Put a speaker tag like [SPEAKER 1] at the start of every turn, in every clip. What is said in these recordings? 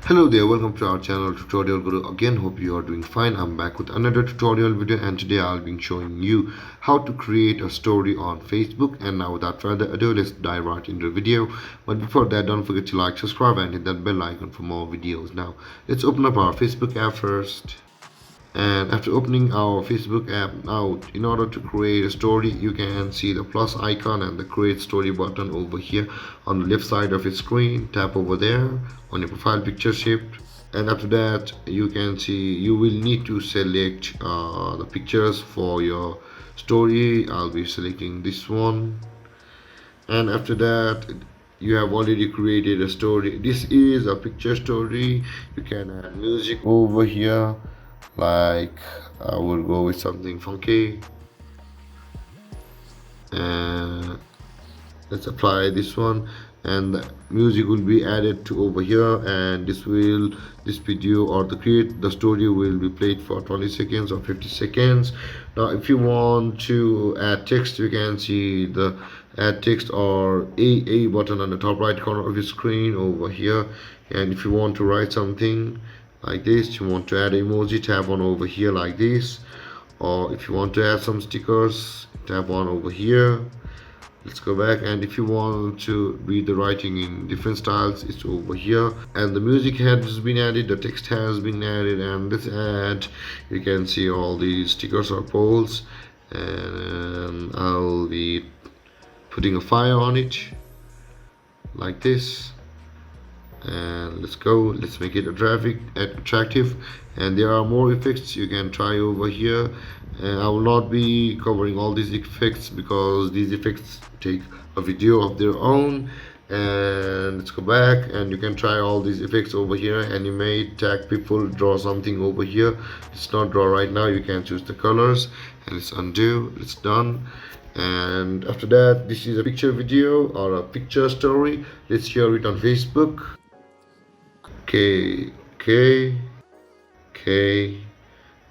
[SPEAKER 1] Hello there, welcome to our channel Tutorial Guru. Again, hope you are doing fine. I'm back with another tutorial video, and today I'll be showing you how to create a story on Facebook. And now without further ado, let's dive right into the video. But before that, don't forget to like, subscribe and hit that bell icon for more videos. Now let's open up our Facebook app first. And after opening our Facebook app, now in order to create a story, you can see the plus icon and the create story button over here on the left side of your screen. Tap over there on your profile picture shift, and after that you can see you will need to select the pictures for your story. I'll be selecting this one, and after that you have already created a story. This is a picture story. You can add music over here, like I will go with something funky, and let's apply this one, and the music will be added to over here, and this video or the story will be played for 20 seconds or 50 seconds. Now if you want to add text, you can see the add text or a button on the top right corner of your screen over here. And if you want to write something like this, you want to add emoji, tap on over here like this. Or if you want to add some stickers, tap on over here. Let's go back, and if you want to read the writing in different styles, it's over here. And the music has been added, the text has been added, and let's add, you can see all these stickers or polls, and I'll be putting a fire on it like this. And let's go, let's make it attractive. And there are more effects you can try over here, and I will not be covering all these effects because these effects take a video of their own. And let's go back, and you can try all these effects over here: animate, tag people, draw something over here. Let's not draw right now, you can choose the colors, and let's undo, it's done. And after that, this is a picture video or a picture story. Let's share it on Facebook. Okay,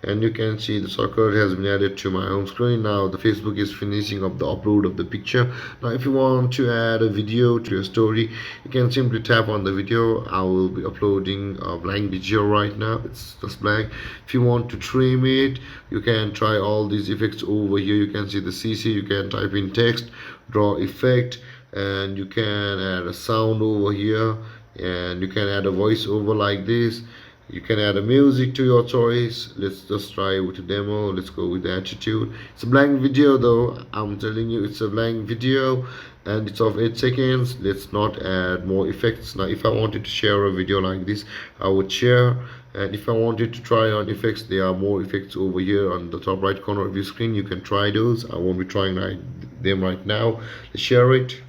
[SPEAKER 1] and you can see the soccer has been added to my home screen. Now the Facebook is finishing up the upload of the picture. Now if you want to add a video to your story, you can simply tap on the video. I will be uploading a blank video right now, it's just blank. If you want to trim it, you can try all these effects over here. You can see the CC, you can type in text, draw effect, and you can add a sound over here, and you can add a voiceover like this. You can add a music to your choice. Let's just try with a demo. Let's go with the attitude. It's a blank video though, I'm telling you, it's a blank video, and it's of 8 seconds. Let's not add more effects. Now if I wanted to share a video like this, I would share. And if I wanted to try on effects, there are more effects over here on the top right corner of your screen. You can try those. I won't be trying them right now. Let's share it.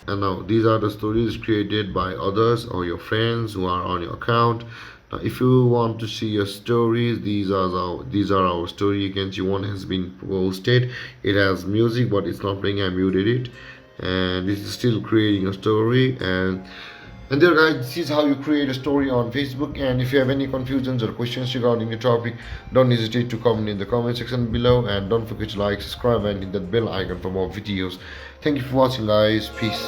[SPEAKER 1] And now these are the stories created by others or your friends who are on your account. Now if you want to see your stories, these are our story. You can see one has been posted. It has music, but it's not playing. I muted it, and this is still creating a story. And there guys, this is how you create a story on Facebook. And if you have any confusions or questions regarding the topic, don't hesitate to comment in the comment section below, and don't forget to like, subscribe and hit that bell icon for more videos. Thank you for watching guys, peace.